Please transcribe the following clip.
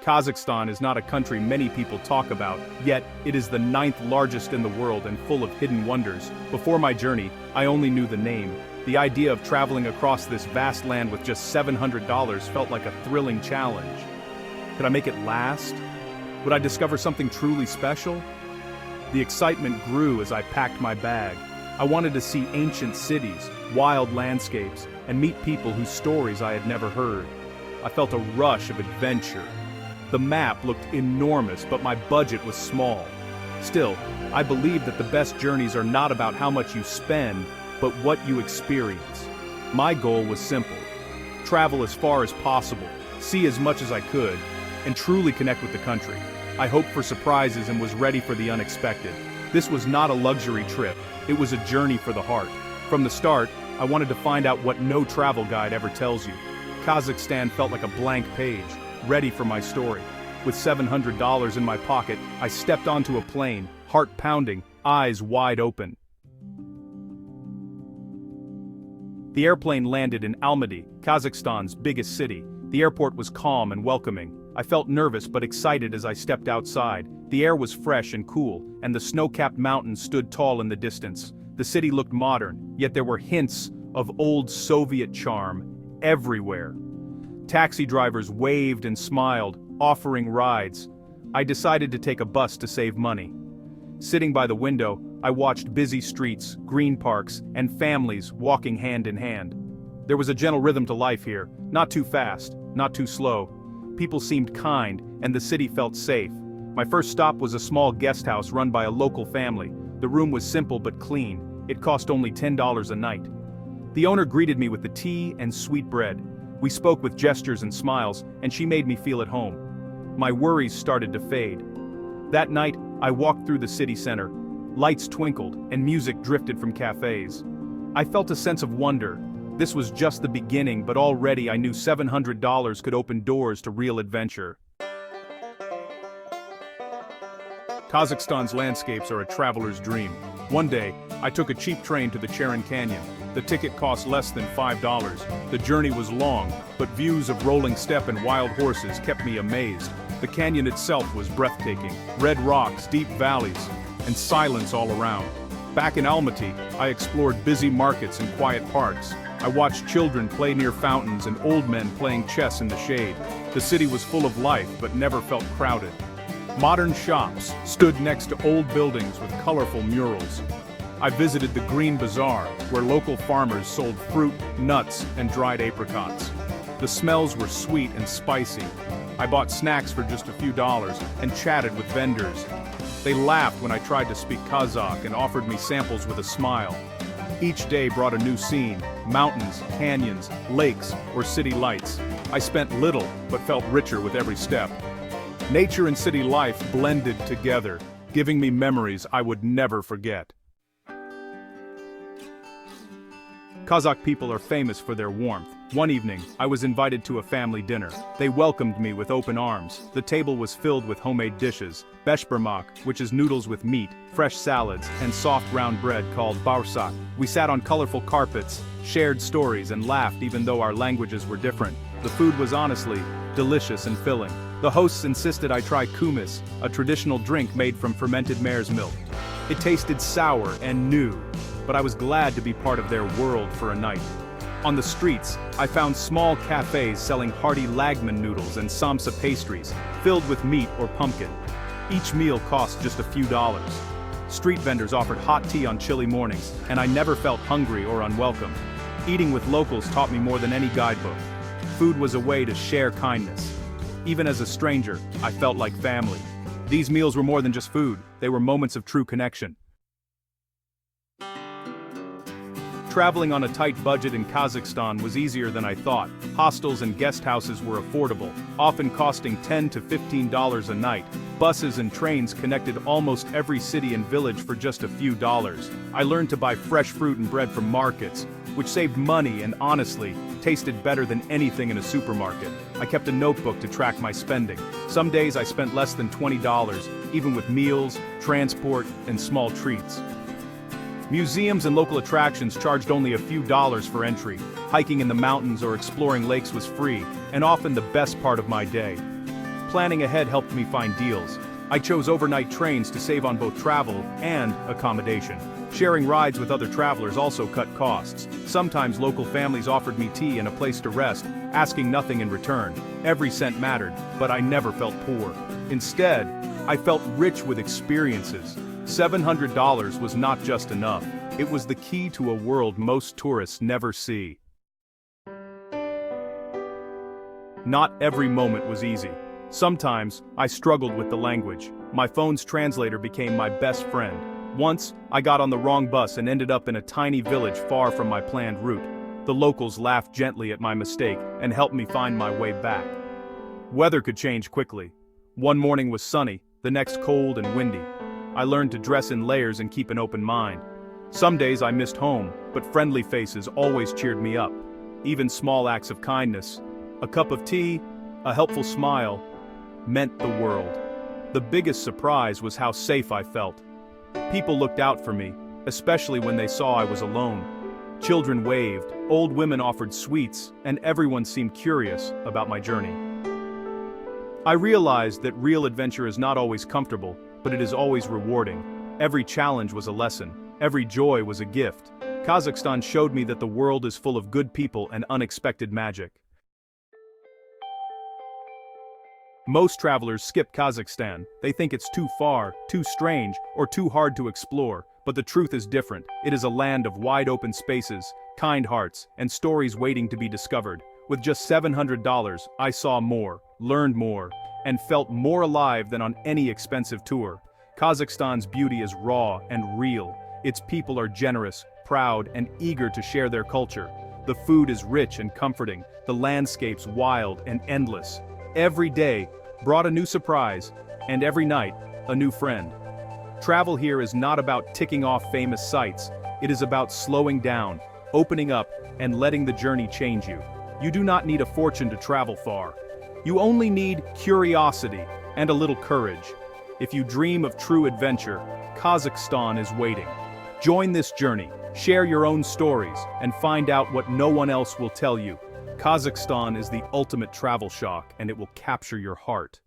Kazakhstan is not a country many people talk about, yet it is the 9th largest in the world and full of hidden wonders. Before my journey, I only knew the name. The idea of traveling across this vast land with just $700 felt like a thrilling challenge. Could I make it last? Would I discover something truly special? The excitement grew as I packed my bag. I wanted to see ancient cities, wild landscapes, and meet people whose stories I had never heard. I felt a rush of adventure. The map looked enormous, but my budget was small. Still, I believe that the best journeys are not about how much you spend, but what you experience. My goal was simple: travel as far as possible, see as much as I could, and truly connect with the country. I hoped for surprises and was ready for the unexpected. This was not a luxury trip, it was a journey for the heart. From the start, I wanted to find out what no travel guide ever tells you. Kazakhstan felt like a blank page, ready for my story. With $700 in my pocket, I stepped onto a plane, heart pounding, eyes wide open. The airplane landed in Almaty, Kazakhstan's biggest city. The airport was calm and welcoming. I felt nervous but excited as I stepped outside. The air was fresh and cool, and the snow-capped mountains stood tall in the distance. The city looked modern, yet there were hints of old Soviet charm everywhere. Taxi drivers waved and smiled, offering rides. I decided to take a bus to save money. Sitting by the window, I watched busy streets, green parks, and families walking hand in hand. There was a gentle rhythm to life here, not too fast, not too slow. People seemed kind, and the city felt safe. My first stop was a small guest house run by a local family. The room was simple but clean. It cost only $10 a night. The owner greeted me with the tea and sweet bread. We spoke with gestures and smiles, and she made me feel at home. My worries started to fade. That night, I walked through the city center. Lights twinkled, and music drifted from cafes. I felt a sense of wonder. This was just the beginning, but already I knew $700 could open doors to real adventure. Kazakhstan's landscapes are a traveler's dream. One day, I took a cheap train to the Charyn Canyon. The ticket cost less than $5. The journey was long, but views of rolling steppe and wild horses kept me amazed. The canyon itself was breathtaking. Red rocks, deep valleys, and silence all around. Back in Almaty, I explored busy markets and quiet parks. I watched children play near fountains and old men playing chess in the shade. The city was full of life, but never felt crowded. Modern shops stood next to old buildings with colorful murals. I visited the Green Bazaar, where local farmers sold fruit, nuts, and dried apricots. The smells were sweet and spicy. I bought snacks for just a few dollars and chatted with vendors. They laughed when I tried to speak Kazakh and offered me samples with a smile. Each day brought a new scene: mountains, canyons, lakes, or city lights. I spent little, but felt richer with every step. Nature and city life blended together, giving me memories I would never forget. Kazakh people are famous for their warmth. One evening, I was invited to a family dinner. They welcomed me with open arms. The table was filled with homemade dishes: beshbarmak, which is noodles with meat, fresh salads, and soft round bread called bağırsak. We sat on colorful carpets, shared stories, and laughed even though our languages were different. The food was honestly delicious and filling. The hosts insisted I try kumis, a traditional drink made from fermented mare's milk. It tasted sour and new, but I was glad to be part of their world for a night. On the streets, I found small cafes selling hearty lagman noodles and samsa pastries, filled with meat or pumpkin. Each meal cost just a few dollars. Street vendors offered hot tea on chilly mornings, and I never felt hungry or unwelcome. Eating with locals taught me more than any guidebook. Food was a way to share kindness. Even as a stranger, I felt like family. These meals were more than just food, they were moments of true connection. Traveling on a tight budget in Kazakhstan was easier than I thought. Hostels and guest houses were affordable, often costing $10 to $15 a night. Buses and trains connected almost every city and village for just a few dollars. I learned to buy fresh fruit and bread from markets, which saved money and honestly, tasted better than anything in a supermarket. I kept a notebook to track my spending. Some days I spent less than $20, even with meals, transport, and small treats. Museums and local attractions charged only a few dollars for entry. Hiking in the mountains or exploring lakes was free, and often the best part of my day. Planning ahead helped me find deals. I chose overnight trains to save on both travel and accommodation. Sharing rides with other travelers also cut costs. Sometimes local families offered me tea and a place to rest, asking nothing in return. Every cent mattered, but I never felt poor. Instead, I felt rich with experiences. $700 was not just enough. It was the key to a world most tourists never see. Not every moment was easy. Sometimes, I struggled with the language. My phone's translator became my best friend. Once, I got on the wrong bus and ended up in a tiny village far from my planned route. The locals laughed gently at my mistake and helped me find my way back. Weather could change quickly. One morning was sunny, the next cold and windy. I learned to dress in layers and keep an open mind. Some days I missed home, but friendly faces always cheered me up. Even small acts of kindness, a cup of tea, a helpful smile, meant the world. The biggest surprise was how safe I felt. People looked out for me, especially when they saw I was alone. Children waved, old women offered sweets, and everyone seemed curious about my journey. I realized that real adventure is not always comfortable, but it is always rewarding. Every challenge was a lesson. Every joy was a gift. Kazakhstan showed me that the world is full of good people and unexpected magic. Most travelers skip Kazakhstan. They think it's too far, too strange, or too hard to explore. But the truth is different. It is a land of wide open spaces, kind hearts, and stories waiting to be discovered. With just $700, I saw more, learned more, and felt more alive than on any expensive tour. Kazakhstan's beauty is raw and real. Its people are generous, proud, and eager to share their culture. The food is rich and comforting, the landscapes wild and endless. Every day brought a new surprise, and every night, a new friend. Travel here is not about ticking off famous sites. It is about slowing down, opening up, and letting the journey change you. You do not need a fortune to travel far. You only need curiosity and a little courage. If you dream of true adventure, Kazakhstan is waiting. Join this journey, share your own stories, and find out what no one else will tell you. Kazakhstan is the ultimate travel shock, and it will capture your heart.